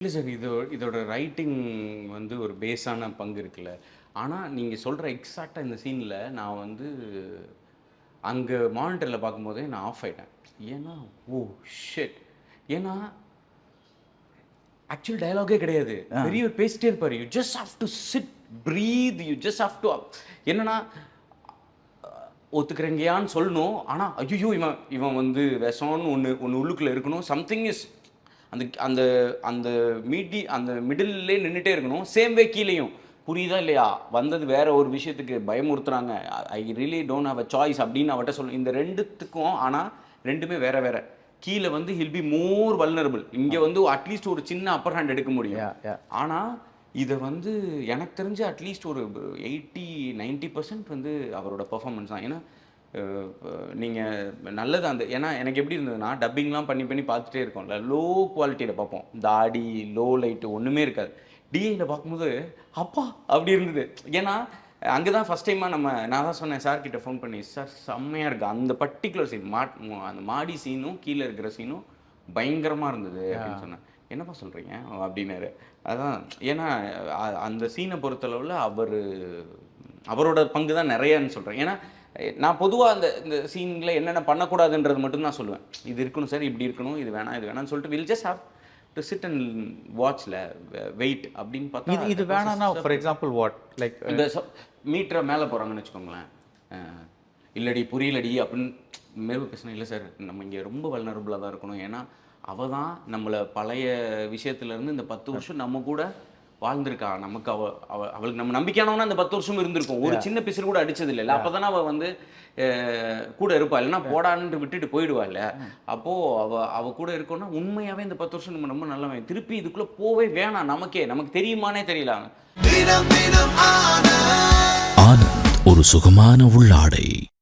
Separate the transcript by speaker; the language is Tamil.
Speaker 1: இல்ல சார். இதோட ரைட்டிங் வந்து ஒரு பேஸான பங்கு இருக்குல்ல. ஆனா, நீங்க சொல்ற எக்ஸாக்ட்டா இந்த சீன்ல நான் வந்து அங்க மானிட்டர்ல பார்க்கும்போதே நான் ஆஃப் ஆயிட்டேன். ஏன்னா, ஓ ஷிட்! ஏன்னா, ஆக்சுவல் டயலாகே கிடையாது.
Speaker 2: ஆ.
Speaker 1: பெரியவர் பேசிட்டே இருப்பாரு. You just have to sit, breathe, you just have to என்னன்னா, ஒத்துக்கிறீங்கயான்னு சொல்லணும். ஆனா, ஐய்யயோ! இவன் வந்து விஷம்னு ஒண்ணு உள்ளுக்குள்ள இருக்கணும். சம்திங் இஸ் அந்த அந்த அந்த அந்த மிடில்லே நின்னுட்டே இருக்கணும். சேம் வே கீழயும். புரியுதா இல்லையா? வந்தது வேற ஒரு விஷயத்துக்கு பயமுறுத்துறாங்க. I really don't have a choice அப்படின்னு அவட்ட சொல்லணும். இந்த 2த்துக்கும் ஆனா 2மே வேற வேற. கீழ வந்து ஹில் பி மோர் வல்னரபிள். இங்க வந்து அட்லீஸ்ட் ஒரு சின்ன அப்பர் ஹேண்ட் எடுக்க முடியும்.
Speaker 2: யா, யா.
Speaker 1: ஆனா, இத வந்து எனக்கு தெரிஞ்சு அட்லீஸ்ட் ஒரு 80, 90% வந்து அவரோட பெர்ஃபார்மன்ஸ் தான். ஏன்னா, அ அ நீங்க நல்லது ஏன்னா எனக்கு எப்படி இருந்ததுன்னா, டப்பிங்லாம் பண்ணி பண்ணி பார்த்துட்டே இருக்கோம்ல. லோ குவாலிட்டில பார்ப்போம். தாடி, லோ லைட் ஒண்ணுமே இருக்காது. டிஐல பார்க்கும்போது, அப்பா! அப்படி இருந்தது. ஏன்னா, அங்க தான் ஃபர்ஸ்ட் டைமா நான் தான் சொன்னேன் சார் கிட்ட ஃபோன் பண்ணி, "சார் செம்மையா இருக்கு." அந்த பர்ட்டிகுலர் சீன் அந்த மாடி சீனும், கீழ இருக்கிற சீனும் பயங்கரமா இருந்தது
Speaker 2: யா.
Speaker 1: அப்படின்னு சொன்னேன். "என்னப்பா சொல்றீங்க?" அப்படின்னாரு. அதான் ஏன்னா அந்த சீன பொறுத்தளவுல அவரோட பங்கு தான் நெறையான்னு சொல்றேன். ஏன்னா, நான் பொதுவா இந்த சீன்ல என்னென்ன பண்ணக்கூடாதுன்றது மட்டும் தான் சொல்லுவேன். இது இருக்கணும் சார், இப்படி இருக்கணும், இது வேணாம், இது வேணாம்னு சொல்லிட்டு will just have to sit and வாட்ச்ல வெயிட் அப்படின்னு பார்த்தா
Speaker 2: இது வேணாம்னா ஃபார் எக்ஸாம்பிள் வாட்? லைக்
Speaker 1: இந்த மீட்டர மேல போறாங்கன்னு வச்சுக்கோங்களேன். அ இல்லடி புரியலடி அப்படின்னு மெதுவா பேசினா, "இல்ல சார் நம்ம இங்க ரொம்ப வல்னரபிளா தான் இருக்கணும். ஏன்னா, அவ தான் நம்மள பழைய விஷயத்துலருந்து இந்த 10 வருஷம் நம்ம கூட வாழ்ந்திருக்கா. நமக்கு அவளுக்கு நம்ம நம்பிக்கையானவனா அந்த 10 வருஷம் இருந்திருக்கும். ஒரு
Speaker 2: யா.
Speaker 1: சின்ன பிசுறு கூட அடிச்சது இல்லல்ல. அப்பதானே அவ வந்து அ கூட இருப்பா. இல்லன்னா போடான்னு விட்டுட்டு போயிடுவால்ல. அப்போ அவ கூட இருக்கோம்னா, உண்மையாவே இந்த 10 வருஷம் நம்ம ரொம்ப நல்லவன். திருப்பி இதுக்குள்ள போவே வேணாம் நமக்கே. நமக்கு தெரியுமான்னே தெரியல.
Speaker 3: ஆனந்த் ஒரு சுகமான உள்ளாடை.